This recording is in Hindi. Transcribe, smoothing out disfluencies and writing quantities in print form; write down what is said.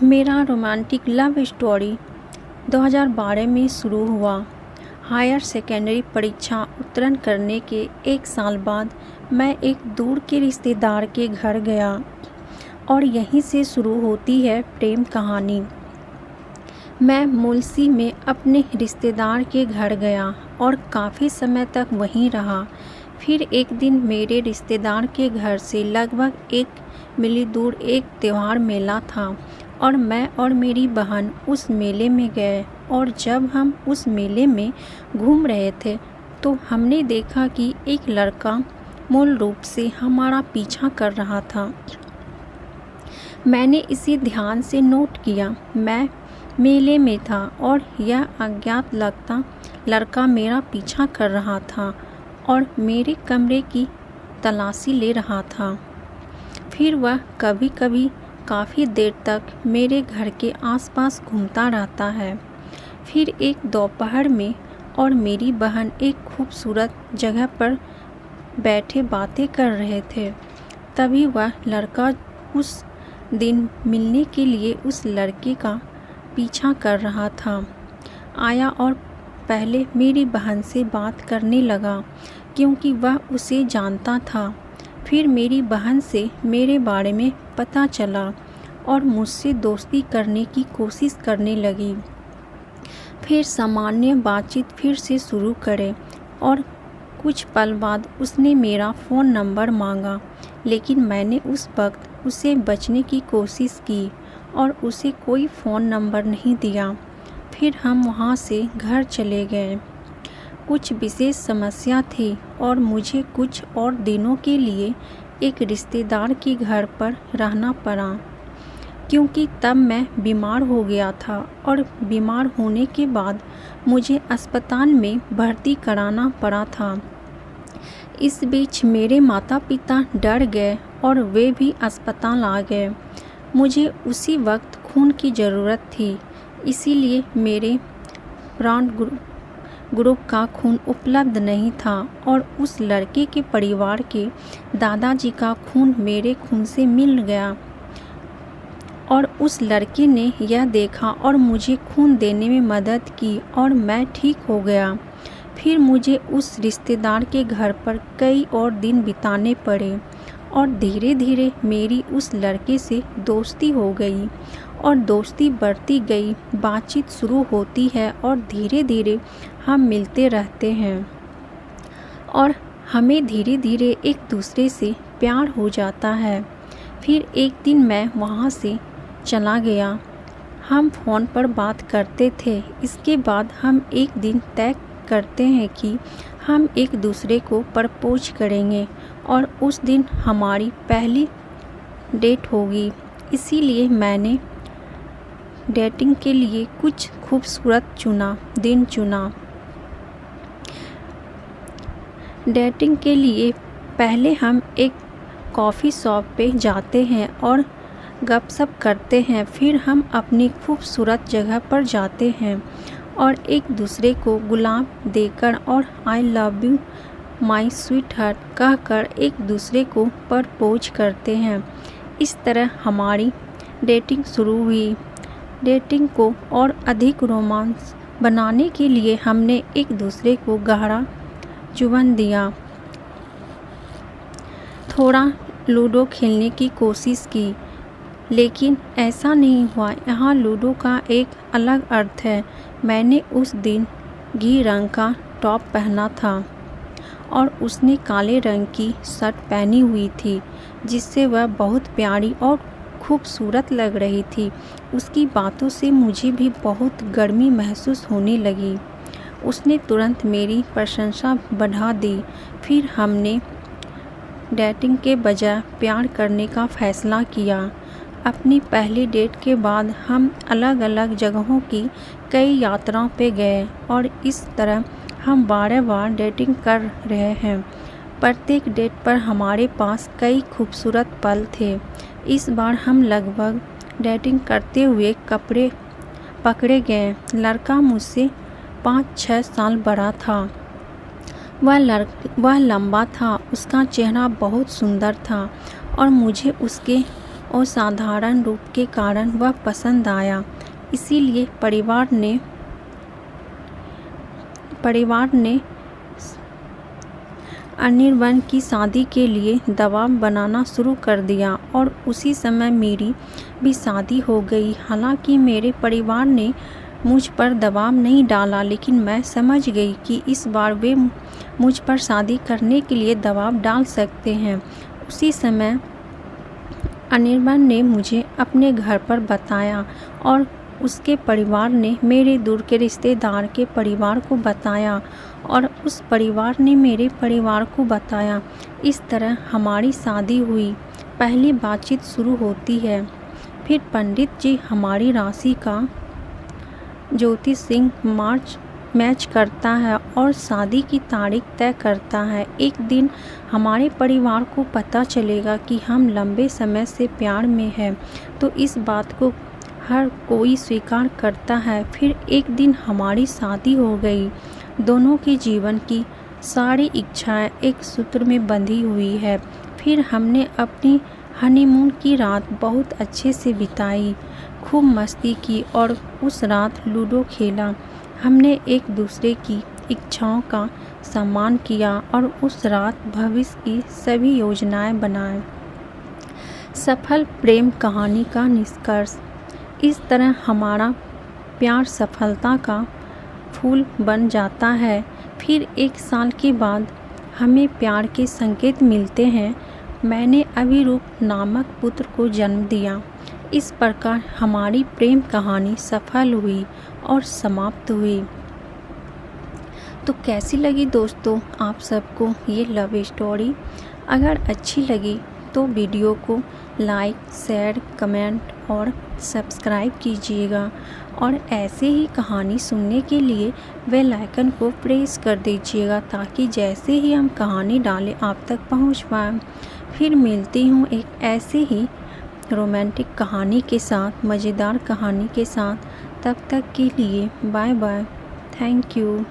मेरा रोमांटिक लव स्टोरी 2012 में शुरू हुआ। हायर सेकेंडरी परीक्षा उत्तीर्ण करने के 1 साल बाद मैं एक दूर के रिश्तेदार के घर गया और यहीं से शुरू होती है प्रेम कहानी। मैं मुलसी में अपने रिश्तेदार के घर गया और काफ़ी समय तक वहीं रहा। फिर एक दिन मेरे रिश्तेदार के घर से लगभग 1 मील दूर एक त्योहार मेला था और मैं और मेरी बहन उस मेले में गए। और जब हम उस मेले में घूम रहे थे तो हमने देखा कि एक लड़का मूल रूप से हमारा पीछा कर रहा था। मैंने इसे ध्यान से नोट किया। मैं मेले में था और यह अज्ञात लगता लड़का मेरा पीछा कर रहा था और मेरे कमरे की तलाशी ले रहा था। फिर वह कभी कभी काफ़ी देर तक मेरे घर के आसपास घूमता रहता है। फिर एक दोपहर में और मेरी बहन एक खूबसूरत जगह पर बैठे बातें कर रहे थे, तभी वह लड़का उस दिन मिलने के लिए उस लड़के का पीछा कर रहा था आया और पहले मेरी बहन से बात करने लगा क्योंकि वह उसे जानता था। फिर मेरी बहन से मेरे बारे में पता चला और मुझसे दोस्ती करने की कोशिश करने लगी। फिर सामान्य बातचीत फिर से शुरू करे और कुछ पल बाद उसने मेरा फ़ोन नंबर मांगा, लेकिन मैंने उस वक्त उसे बचने की कोशिश की और उसे कोई फ़ोन नंबर नहीं दिया। फिर हम वहाँ से घर चले गए। कुछ विशेष समस्या थी और मुझे कुछ और दिनों के लिए एक रिश्तेदार के घर पर रहना पड़ा क्योंकि तब मैं बीमार हो गया था और बीमार होने के बाद मुझे अस्पताल में भर्ती कराना पड़ा था। इस बीच मेरे माता पिता डर गए और वे भी अस्पताल आ गए। मुझे उसी वक्त खून की ज़रूरत थी, इसीलिए मेरे ब्लड ग्रुप का खून उपलब्ध नहीं था और उस लड़के के परिवार के दादाजी का खून मेरे खून से मिल गया और उस लड़के ने यह देखा और मुझे खून देने में मदद की और मैं ठीक हो गया। फिर मुझे उस रिश्तेदार के घर पर कई और दिन बिताने पड़े और धीरे धीरे मेरी उस लड़के से दोस्ती हो गई और दोस्ती बढ़ती गई। बातचीत शुरू होती है और धीरे धीरे हम मिलते रहते हैं और हमें धीरे धीरे एक दूसरे से प्यार हो जाता है। फिर एक दिन मैं वहाँ से चला गया। हम फ़ोन पर बात करते थे। इसके बाद हम एक दिन तय करते हैं कि हम एक दूसरे को प्रपोज करेंगे और उस दिन हमारी पहली डेट होगी। इसीलिए मैंने डेटिंग के लिए कुछ खूबसूरत दिन चुना। डेटिंग के लिए पहले हम एक कॉफ़ी शॉप पे जाते हैं और गपशप करते हैं। फिर हम अपनी खूबसूरत जगह पर जाते हैं और एक दूसरे को गुलाब देकर और I love you my sweet heart कहकर एक दूसरे को प्रपोज करते हैं। इस तरह हमारी डेटिंग शुरू हुई। डेटिंग को और अधिक रोमांस बनाने के लिए हमने एक दूसरे को गहरा चुंबन दिया। थोड़ा लूडो खेलने की कोशिश की, लेकिन ऐसा नहीं हुआ। यहाँ लूडो का एक अलग अर्थ है। मैंने उस दिन घी रंग का टॉप पहना था और उसने काले रंग की शर्ट पहनी हुई थी, जिससे वह बहुत प्यारी और खूबसूरत लग रही थी। उसकी बातों से मुझे भी बहुत गर्मी महसूस होने लगी। उसने तुरंत मेरी प्रशंसा बढ़ा दी। फिर हमने डेटिंग के बजाय प्यार करने का फैसला किया। अपनी पहली डेट के बाद हम अलग अलग जगहों की कई यात्राओं पे गए और इस तरह हम बार डेटिंग कर रहे हैं। प्रत्येक डेट पर हमारे पास कई खूबसूरत पल थे। इस बार हम लगभग डेटिंग करते हुए पकड़े गए। लड़का मुझसे 5-6 साल बड़ा था। वह लंबा था, उसका चेहरा बहुत सुंदर था और मुझे उसके और साधारण रूप के कारण वह पसंद आया। इसीलिए परिवार ने अनिर्बन की शादी के लिए दबाव बनाना शुरू कर दिया और उसी समय मेरी भी शादी हो गई। हालांकि मेरे परिवार ने मुझ पर दबाव नहीं डाला, लेकिन मैं समझ गई कि इस बार वे मुझ पर शादी करने के लिए दबाव डाल सकते हैं। उसी समय अनिर्बन ने मुझे अपने घर पर बताया और उसके परिवार ने मेरे दूर के रिश्तेदार के परिवार को बताया और उस परिवार ने मेरे परिवार को बताया। इस तरह हमारी शादी हुई। पहली बातचीत शुरू होती है। फिर पंडित जी हमारी राशि का ज्योतिष सिंह मैच करता है और शादी की तारीख तय करता है। एक दिन हमारे परिवार को पता चलेगा कि हम लंबे समय से प्यार में हैं, तो इस बात को हर कोई स्वीकार करता है। फिर एक दिन हमारी शादी हो गई। दोनों के जीवन की सारी इच्छाएं एक सूत्र में बंधी हुई है। फिर हमने अपनी हनीमून की रात बहुत अच्छे से बिताई, खूब मस्ती की और उस रात लूडो खेला। हमने एक दूसरे की इच्छाओं का सम्मान किया और उस रात भविष्य की सभी योजनाएं बनाए। सफल प्रेम कहानी का निष्कर्ष। इस तरह हमारा प्यार सफलता का फूल बन जाता है। फिर 1 साल के बाद हमें प्यार के संकेत मिलते हैं। मैंने अभिरूप नामक पुत्र को जन्म दिया। इस प्रकार हमारी प्रेम कहानी सफल हुई और समाप्त हुई। तो कैसी लगी दोस्तों आप सबको ये लव स्टोरी? अगर अच्छी लगी तो वीडियो को लाइक, शेयर, कमेंट और सब्सक्राइब कीजिएगा और ऐसे ही कहानी सुनने के लिए बेल आइकन को प्रेस कर दीजिएगा, ताकि जैसे ही हम कहानी डालें आप तक पहुंच पाए। फिर मिलती हूँ एक ऐसे ही रोमांटिक कहानी के साथ, मज़ेदार कहानी के साथ। तब तक के लिए बाय बाय। Thank you.